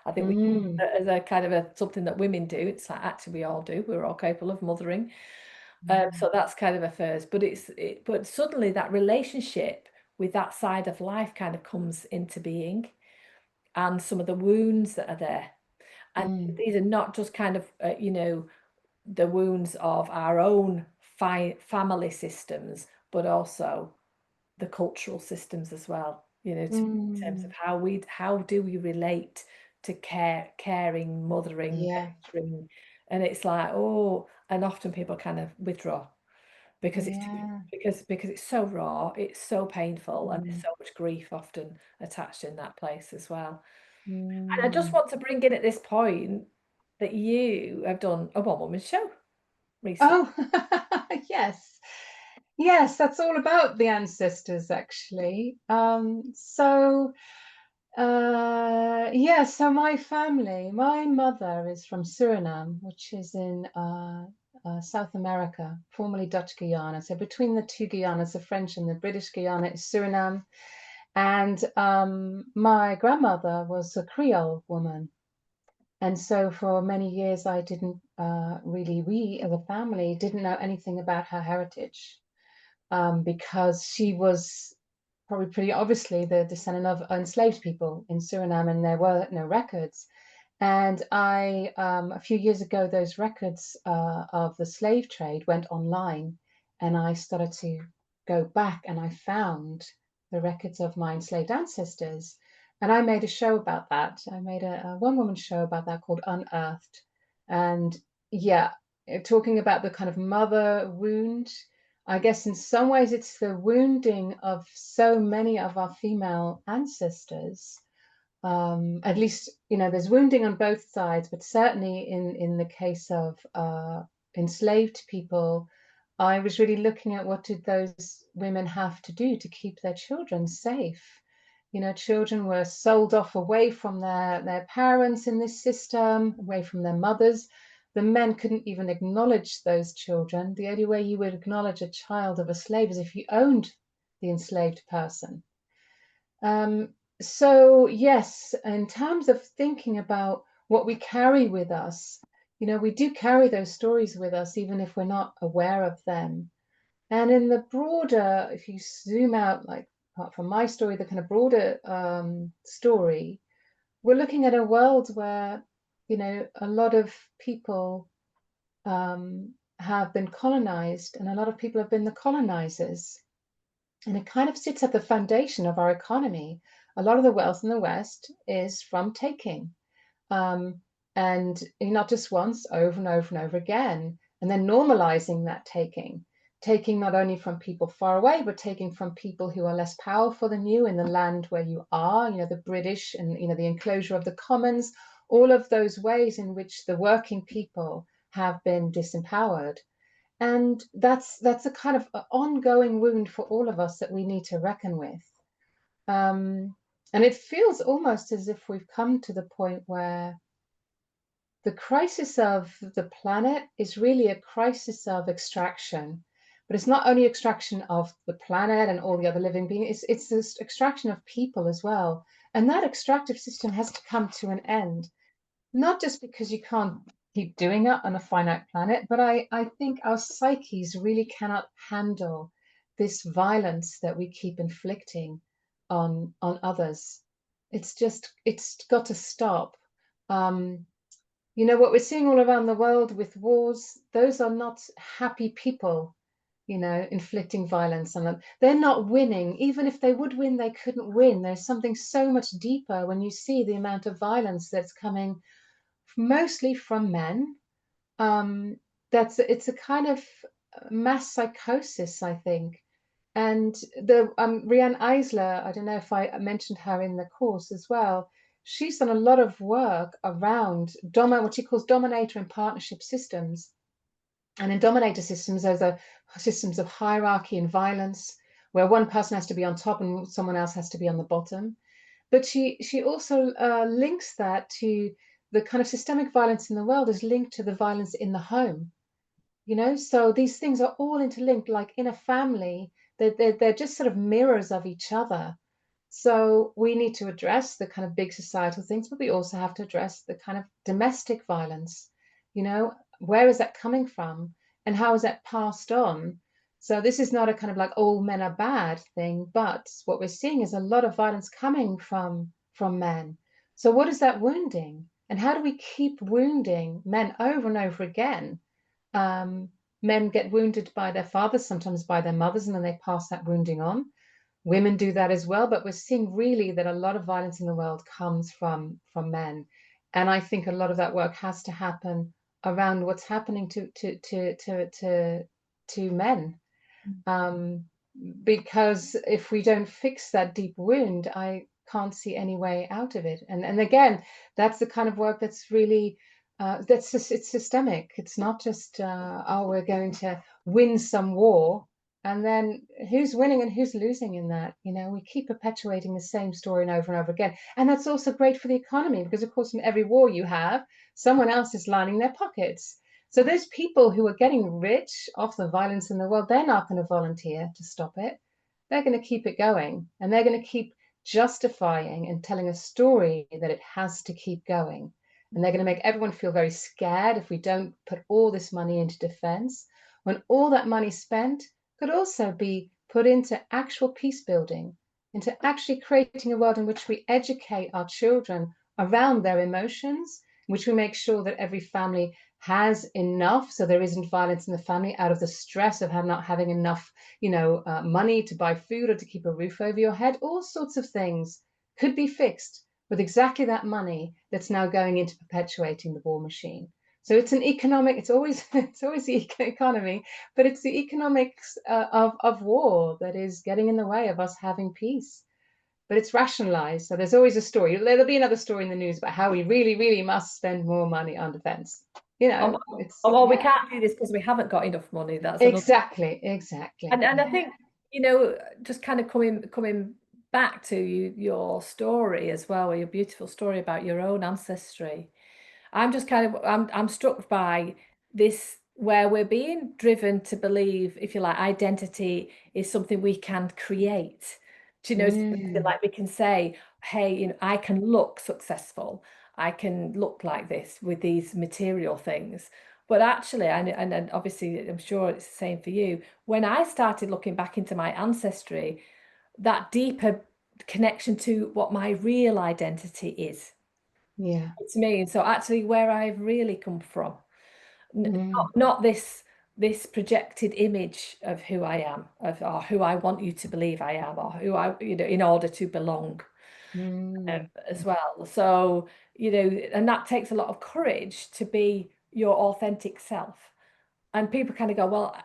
I think we Mm. as a kind of something that women do. It's like actually we all do. We're all capable of mothering. Mm. So that's kind of a first. But suddenly that relationship with that side of life kind of comes into being, and some of the wounds that are there. And Mm. these are not just kind of, the wounds of our own family systems, but also the cultural systems as well, in terms of Mm. how do we relate to caring, mothering, Yeah, mentoring. And it's like, oh, and often people kind of withdraw because it's too, yeah. because it's so raw, it's so painful, and there's Mm. so much grief often attached in that place as well. And I just Mm. want to bring in at this point that you have done a one woman show recently. Oh, yes. Yes, that's all about the ancestors, actually. Yeah, so my family, my mother is from Suriname, which is in South America, formerly Dutch Guyana. So between the two Guyanas, the French and the British Guyana, is Suriname. And my grandmother was a Creole woman. And so for many years, I didn't really, we as a family didn't know anything about her heritage, because she was probably pretty obviously the descendant of enslaved people in Suriname, and there were no records. And a few years ago, those records of the slave trade went online, and I started to go back and I found the records of my enslaved ancestors. And I made a show about that. I made a one woman show about that called Unearthed. And yeah, talking about the kind of mother wound, I guess in some ways it's the wounding of so many of our female ancestors. At least, there's wounding on both sides, but certainly in the case of enslaved people, I was really looking at what did those women have to do to keep their children safe. Children were sold off away from their parents in this system, away from their mothers. The men couldn't even acknowledge those children. The only way you would acknowledge a child of a slave is if you owned the enslaved person. So yes, in terms of thinking about what we carry with us, we do carry those stories with us, even if we're not aware of them. And in the broader, if you zoom out, like apart from my story, the kind of broader story, we're looking at a world where, a lot of people have been colonized, and a lot of people have been the colonizers. And it kind of sits at the foundation of our economy, a lot of the wealth in the West is from taking. Um, and not just once, over and over and over again, and then normalizing that taking not only from people far away, but taking from people who are less powerful than you in the land where you are, the British and, the enclosure of the commons, all of those ways in which the working people have been disempowered. And that's a kind of ongoing wound for all of us that we need to reckon with. And it feels almost as if we've come to the point where the crisis of the planet is really a crisis of extraction. But it's not only extraction of the planet and all the other living beings, it's this extraction of people as well. And that extractive system has to come to an end, not just because you can't keep doing it on a finite planet, but I think our psyches really cannot handle this violence that we keep inflicting on others. It's got to stop. What we're seeing all around the world with wars, those are not happy people, inflicting violence on them. They're not winning. Even if they would win, they couldn't win. There's something so much deeper when you see the amount of violence that's coming mostly from men. It's a kind of mass psychosis, I think. And the Rianne Eisler, I don't know if I mentioned her in the course as well. She's done a lot of work around what she calls dominator and partnership systems. And in dominator systems, those are systems of hierarchy and violence, where one person has to be on top and someone else has to be on the bottom. But she also links that to the kind of systemic violence in the world is linked to the violence in the home. So these things are all interlinked. Like in a family, they're just sort of mirrors of each other. So we need to address the kind of big societal things, but we also have to address the kind of domestic violence. Where is that coming from, and how is that passed on? So this is not a kind of like all men are bad thing, but what we're seeing is a lot of violence coming from men. So what is that wounding, and how do we keep wounding men over and over again? Men get wounded by their fathers, sometimes by their mothers, and then they pass that wounding on. Women do that as well, but we're seeing really that a lot of violence in the world comes from men. And I think a lot of that work has to happen around what's happening to men. Because if we don't fix that deep wound, I can't see any way out of it. And again, that's the kind of work that's really it's systemic. It's not just we're going to win some war, and then who's winning and who's losing in that. We keep perpetuating the same story over and over again. And that's also great for the economy, because of course in every war you have, someone else is lining their pockets. So those people who are getting rich off the violence in the world, they're not going to volunteer to stop it. They're going to keep it going, and they're going to keep justifying and telling a story that it has to keep going. And they're going to make everyone feel very scared if we don't put all this money into defense, when all that money spent could also be put into actual peace building, into actually creating a world in which we educate our children around their emotions, in which we make sure that every family has enough, so there isn't violence in the family out of the stress of not having enough money to buy food or to keep a roof over your head. All sorts of things could be fixed with exactly that money that's now going into perpetuating the war machine. So it's it's always the economy, but it's the economics of war that is getting in the way of us having peace. But it's rationalized. So there's always a story. There'll be another story in the news about how we really, really must spend more money on defense. Well, we can't do this because we haven't got enough money. That's another. Exactly. And I think, just kind of coming back to your story as well, your beautiful story about your own ancestry. I'm struck by this, where we're being driven to believe, if you like, identity is something we can create. Do you know, like we can say, hey, I can look successful, I can look like this with these material things. But actually, and obviously, I'm sure it's the same for you. When I started looking back into my ancestry, that deeper connection to what my real identity is. Yeah. It's me. And so actually where I've really come from, not this projected image of who I am, or who I want you to believe I am, or who I, in order to belong. Mm. as well. So, and that takes a lot of courage to be your authentic self. And people kind of go, well,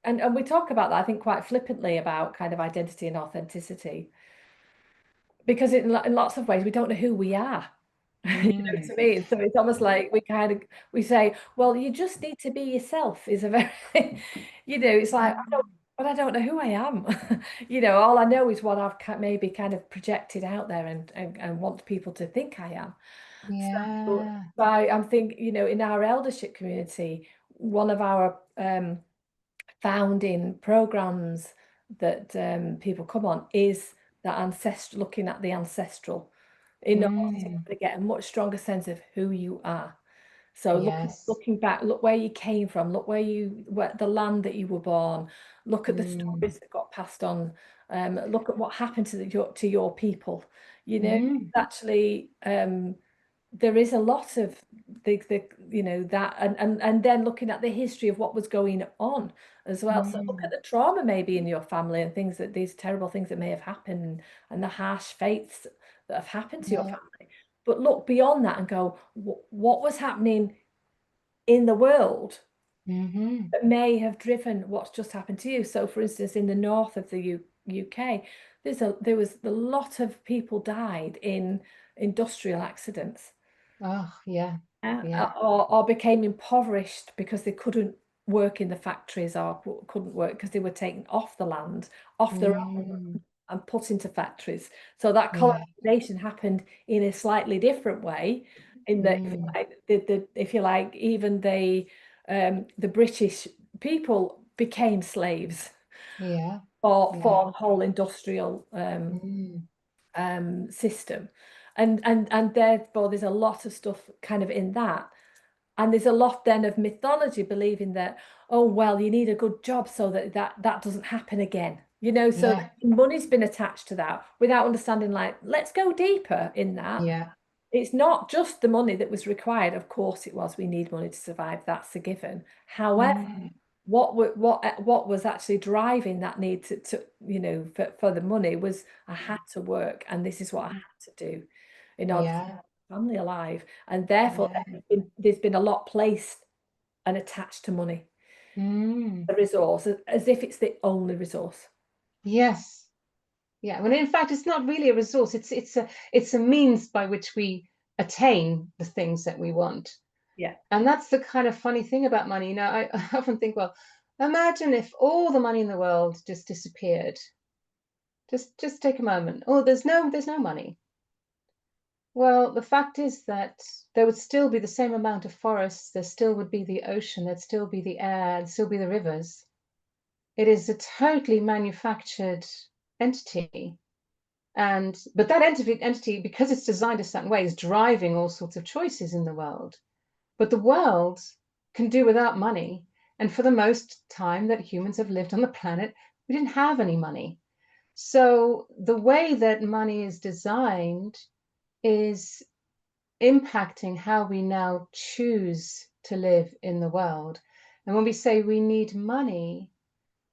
and we talk about that, I think, quite flippantly about kind of identity and authenticity, because in lots of ways we don't know who we are. You know Mm. what I mean? So it's almost like we say, well, you just need to be yourself is a very, it's like, but I don't know who I am. All I know is what I've maybe kind of projected out there and want people to think I am. So Yeah. I'm thinking, in our eldership community, one of our founding programs that people come on is that ancestral, looking at the ancestral, in order Mm. to get a much stronger sense of who you are. So Yes. looking back, look where you came from, look where the land that you were born, look at the Mm. stories that got passed on, look at what happened to your people. Mm. Actually, there is a lot of the that, and then looking at the history of what was going on as well. So look at Mm. the trauma maybe in your family and things, that these terrible things that may have happened, and the harsh fates that have happened to your Yeah. family. But look beyond that and go, what was happening in the world Mm-hmm. that may have driven what's just happened to you? So for instance, in the north of the UK, there was a lot of people died in industrial accidents, Oh, yeah. Yeah. or became impoverished because they couldn't work in the factories, or couldn't work because they were taken off the land, off their own, Mm. and put into factories. So that Yeah. colonization happened in a slightly different way, in that, Mm. if you like, even the British people became slaves Yeah. Yeah. for the whole industrial Mm. system. And therefore there's a lot of stuff kind of in that. And there's a lot then of mythology believing that, oh, well, you need a good job so that doesn't happen again. So Yeah. money's been attached to that without understanding, like, let's go deeper in that. Yeah. It's not just the money that was required. Of course it was. We need money to survive. That's a given. However, Mm. what was actually driving that need for the money was, I had to work, and this is what I had to do in order to keep Yeah. my family alive. And therefore Yeah. there's been a lot placed and attached to money, Mm. the resource, as if it's the only resource. Yes. Yeah. Well, in fact, it's not really a resource. It's a means by which we attain the things that we want. Yeah. And that's the kind of funny thing about money. I often think, well, imagine if all the money in the world just disappeared. Just take a moment. Oh, there's no money. Well, the fact is that there would still be the same amount of forests, there still would be the ocean, there'd still be the air, there'd still be the rivers. It is a totally manufactured entity. But that entity, because it's designed a certain way, is driving all sorts of choices in the world. But the world can do without money. And for the most time that humans have lived on the planet, we didn't have any money. So the way that money is designed is impacting how we now choose to live in the world. And when we say we need money,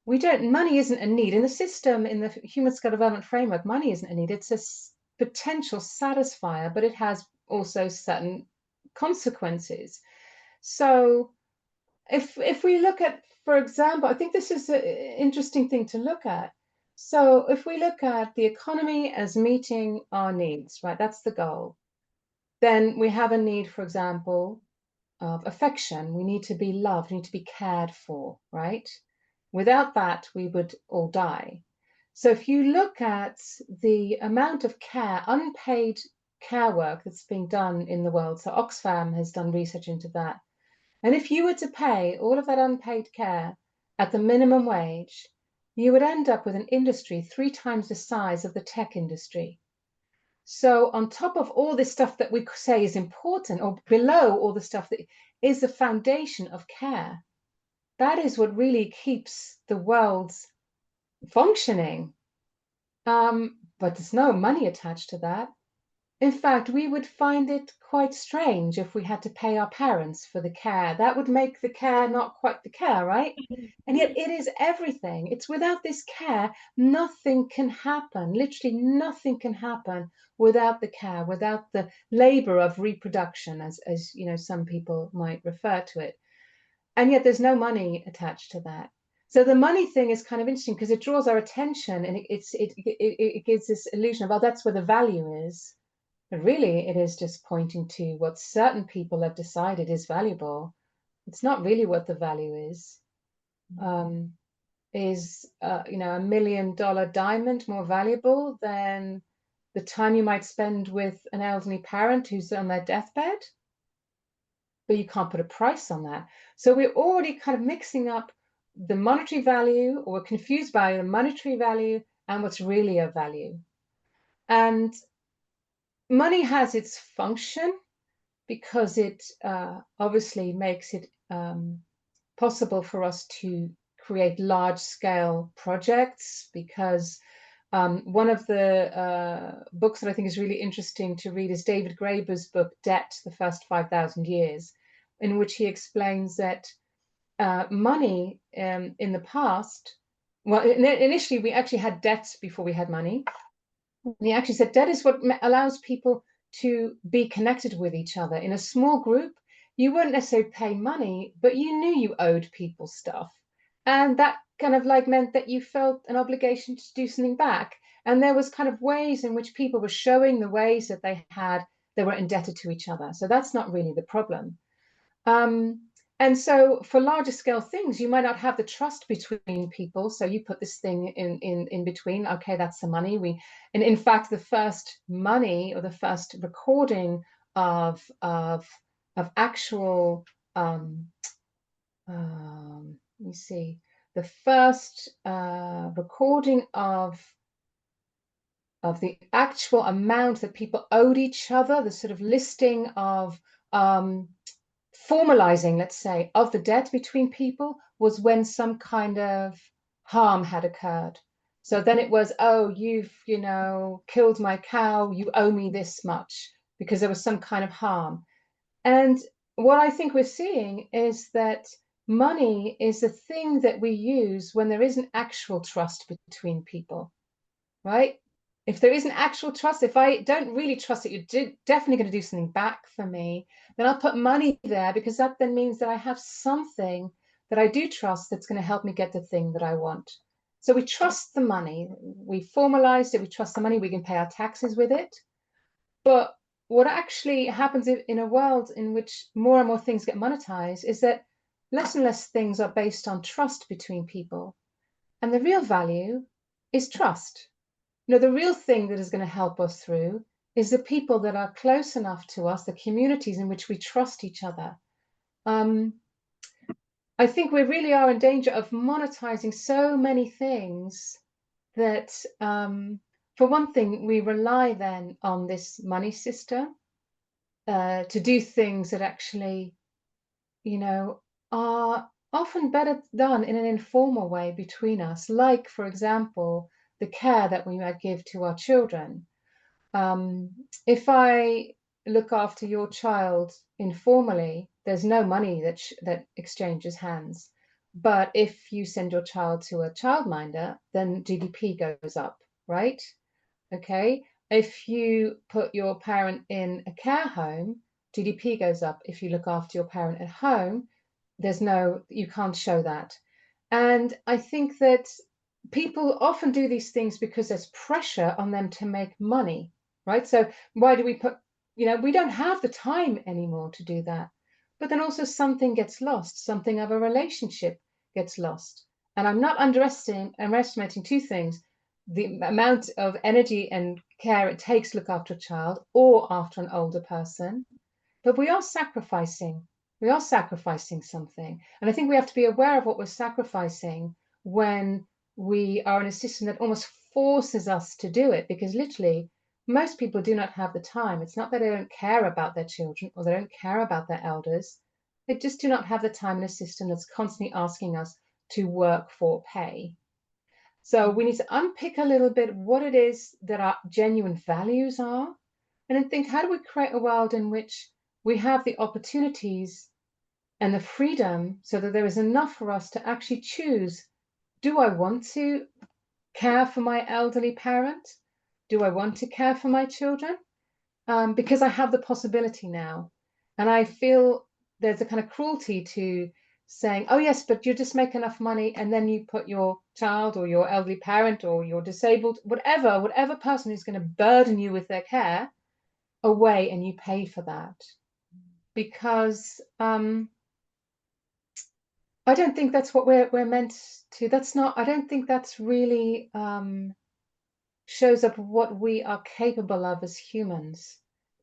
money isn't a need. In the system, in the human scale development framework, money isn't a need. It's a potential satisfier, but it has also certain consequences. So if we look at, for example, I think this is an interesting thing to look at. So if we look at the economy as meeting our needs, right, that's the goal. Then we have a need, for example, of affection. We need to be loved, we need to be cared for, right? Without that, we would all die. So if you look at the amount of care, unpaid care work that's being done in the world, so Oxfam has done research into that. And if you were to pay all of that unpaid care at the minimum wage, you would end up with an industry 3 times the size of the tech industry. So on top of all this stuff that we say is important, or below all the stuff that is the foundation of care, that is what really keeps the world functioning. But there's no money attached to that. In fact, we would find it quite strange if we had to pay our parents for the care. That would make the care not quite the care, right? And yet it is everything. It's without this care, nothing can happen. Literally nothing can happen without the care, without the labor of reproduction, as you know, some people might refer to it. And yet there's no money attached to that. So the money thing is kind of interesting because it draws our attention, and it gives this illusion of, oh, that's where the value is. But really, it is just pointing to what certain people have decided is valuable. It's not really what the value is. You know, $1 million diamond more valuable than the time you might spend with an elderly parent who's on their deathbed? But you can't put a price on that. So we're already kind of mixing up the monetary value, or we're confused by the monetary value and what's really a value. And money has its function because it obviously makes it possible for us to create large-scale projects, because one of the books that I think is really interesting to read is David Graeber's book, Debt, the First 5,000 Years, in which he explains that money in the past, well, initially we actually had debts before we had money. And he actually said debt is what allows people to be connected with each other. In a small group, you wouldn't necessarily pay money, but you knew you owed people stuff. And that kind of like meant that you felt an obligation to do something back. And there was kind of ways in which people were showing the ways that they were indebted to each other. So that's not really the problem. And so for larger scale things, you might not have the trust between people. So you put this thing in between. Okay, that's the money. And in fact, the first money, or the first recording of actual let me see, the first recording of the actual amount that people owed each other, the sort of listing of formalizing, let's say, of the debt between people, was when some kind of harm had occurred. So then it was, oh, you've, you know, killed my cow, you owe me this much, because there was some kind of harm. And what I think we're seeing is that money is a thing that we use when there isn't actual trust between people, right? If there isn't actual trust, if I don't really trust that you're definitely going to do something back for me, then I'll put money there, because that then means that I have something that I do trust that's going to help me get the thing that I want. So we trust the money. We formalized it. We trust the money. We can pay our taxes with it. But what actually happens in a world in which more and more things get monetized is that less and less things are based on trust between people. And the real value is trust. You know, the real thing that is going to help us through is the people that are close enough to us, the communities in which we trust each other. I think we really are in danger of monetizing so many things that, for one thing, we rely then on this money system to do things that actually, you know, are often better done in an informal way between us. Like, for example, the care that we might give to our children. If I look after your child informally, there's no money that exchanges hands. But if you send your child to a childminder, then GDP goes up, right? Okay. If you put your parent in a care home, GDP goes up. If you look after your parent at home, you can't show that. And I think that people often do these things because there's pressure on them to make money, right? So why do we put, you know, we don't have the time anymore to do that. But then also something gets lost, something of a relationship gets lost. And I'm not underestimating two things: the amount of energy and care it takes to look after a child or after an older person. But we are sacrificing. We are sacrificing something. And I think we have to be aware of what we're sacrificing when we are in a system that almost forces us to do it, because literally most people do not have the time. It's not that they don't care about their children or they don't care about their elders. They just do not have the time in a system that's constantly asking us to work for pay. So we need to unpick a little bit what it is that our genuine values are, and then think, how do we create a world in which we have the opportunities and the freedom so that there is enough for us to actually choose, do I want to care for my elderly parent? Do I want to care for my children? Because I have the possibility now. And I feel there's a kind of cruelty to saying, oh, yes, but you just make enough money and then you put your child or your elderly parent or your disabled, whatever person who's going to burden you with their care away and you pay for that. Because I don't think that's what we're meant to. That's not, I don't think that's really shows up what we are capable of as humans.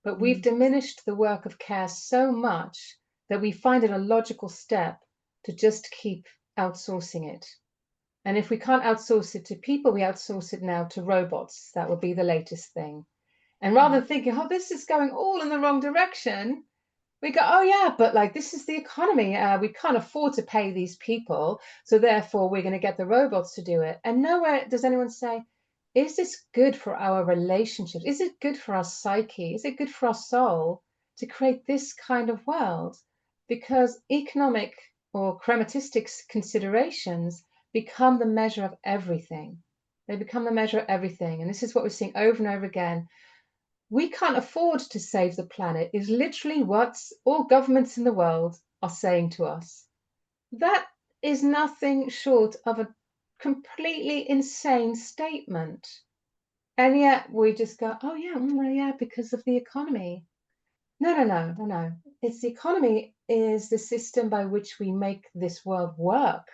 But we've Mm. diminished the work of care so much that we find it a logical step to just keep outsourcing it. And if we can't outsource it to people, we outsource it now to robots. That would be the latest thing. And rather than thinking, oh, this is going all in the wrong direction, we go, oh yeah, but like this is the economy. We can't afford to pay these people, so therefore we're going to get the robots to do it. And nowhere does anyone say, is this good for our relationships? Is it good for our psyche? Is it good for our soul to create this kind of world? Because economic or crematistic considerations become the measure of everything. They become the measure of everything. And this is what we're seeing over and over again. We can't afford to save the planet is literally what all governments in the world are saying to us. That is nothing short of a completely insane statement. And yet we just go, oh yeah, yeah, because of the economy. No. It's the economy is the system by which we make this world work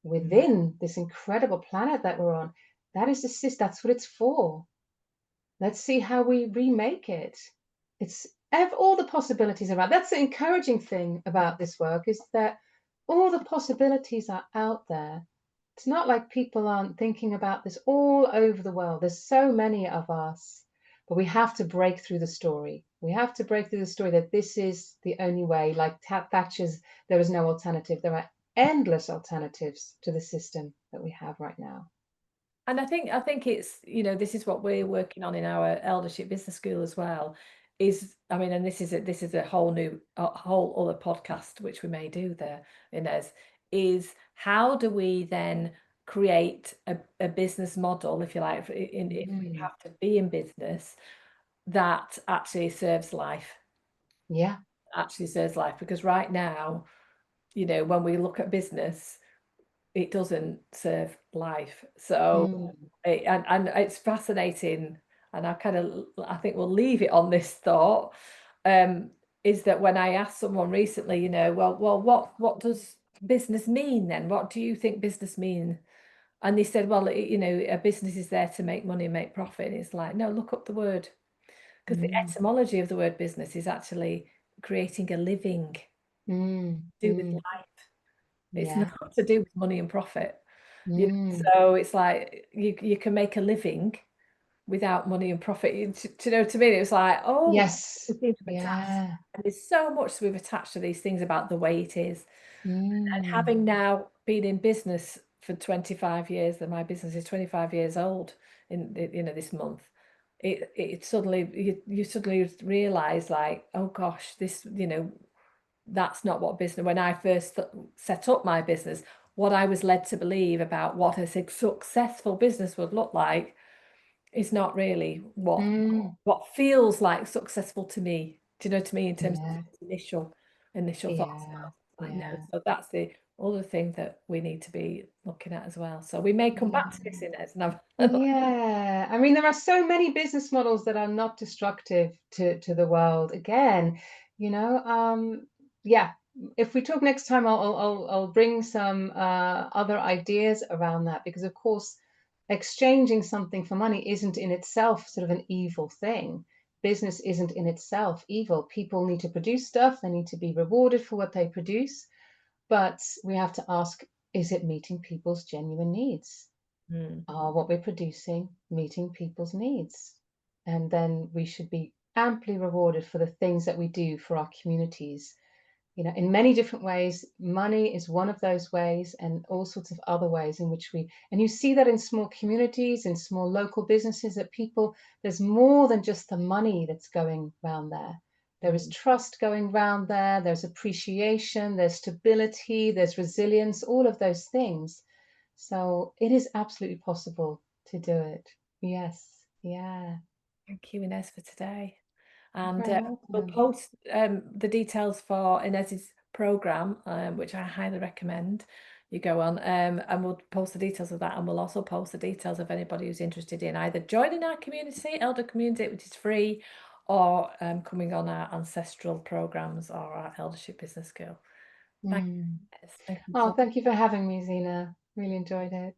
within this incredible planet that we're on. That is the system. That's what it's for. Let's see how we remake it. It's all the possibilities around. That's the encouraging thing about this work is that all the possibilities are out there. It's not like people aren't thinking about this all over the world. There's so many of us, but we have to break through the story. We have to break through the story that this is the only way. Like Thatcher's, there is no alternative. There are endless alternatives to the system that we have right now. And I think it's, this is what we're working on in our eldership business school as well, is, I mean, and this is a whole other podcast which we may do there, Inez, is how do we then create a business model, if you like, if we Mm, have to be in business, that actually serves life, yeah. because right now, when we look at business, it doesn't serve life. So Mm, and it's fascinating, and I think we'll leave it on this thought. Is that when I asked someone recently, well, what does business mean then? What do you think business mean? And they said, well, a business is there to make money and make profit. And it's like, no, look up the word, because the mm, etymology of the word business is actually creating a living, do with mm. life. It's Yeah. not to do with money and profit. Mm. So it's like you can make a living without money and profit. To me, it was like, oh, Yes. it seems to attached. Yeah. And there's so much we've attached to these things about the way it is. And Mm. having now been in business for 25 years, that my business is 25 years old this month, it suddenly you suddenly realize, like, oh gosh, this, that's not what business, when I first set up my business, what I was led to believe about what a successful business would look like is not really Mm. what feels like successful to me. Do you know what I mean? In terms of Yeah. initial thoughts Yeah. about it. Like, no. Yeah. So that's the other thing that we need to be looking at as well. So we may come back to this, Yeah. Inez, and I've Yeah. I mean, there are so many business models that are not destructive to the world. Again, you know, yeah. If we talk next time, I'll bring some other ideas around that because, of course, exchanging something for money isn't in itself sort of an evil thing. Business isn't in itself evil. People need to produce stuff, they need to be rewarded for what they produce, but we have to ask, is it meeting people's genuine needs? Mm. Are what we're producing meeting people's needs? And then we should be amply rewarded for the things that we do for our communities in many different ways. Money is one of those ways, and all sorts of other ways in which and you see that in small communities, in small local businesses, that there's more than just the money that's going round there. There is Mm. trust going round there, there's appreciation, there's stability, there's resilience, all of those things. So it is absolutely possible to do it. Yes. Yeah. Thank you, Inez, for today. You're And very we'll welcome. post the details for Inez's program, which I highly recommend you go on. And we'll post the details of that, and we'll also post the details of anybody who's interested in either joining our community, elder community, which is free, or coming on our ancestral programs or our eldership business school. Thank Mm. you. Thank you Oh, so thank you for having me, Zena. Really enjoyed it.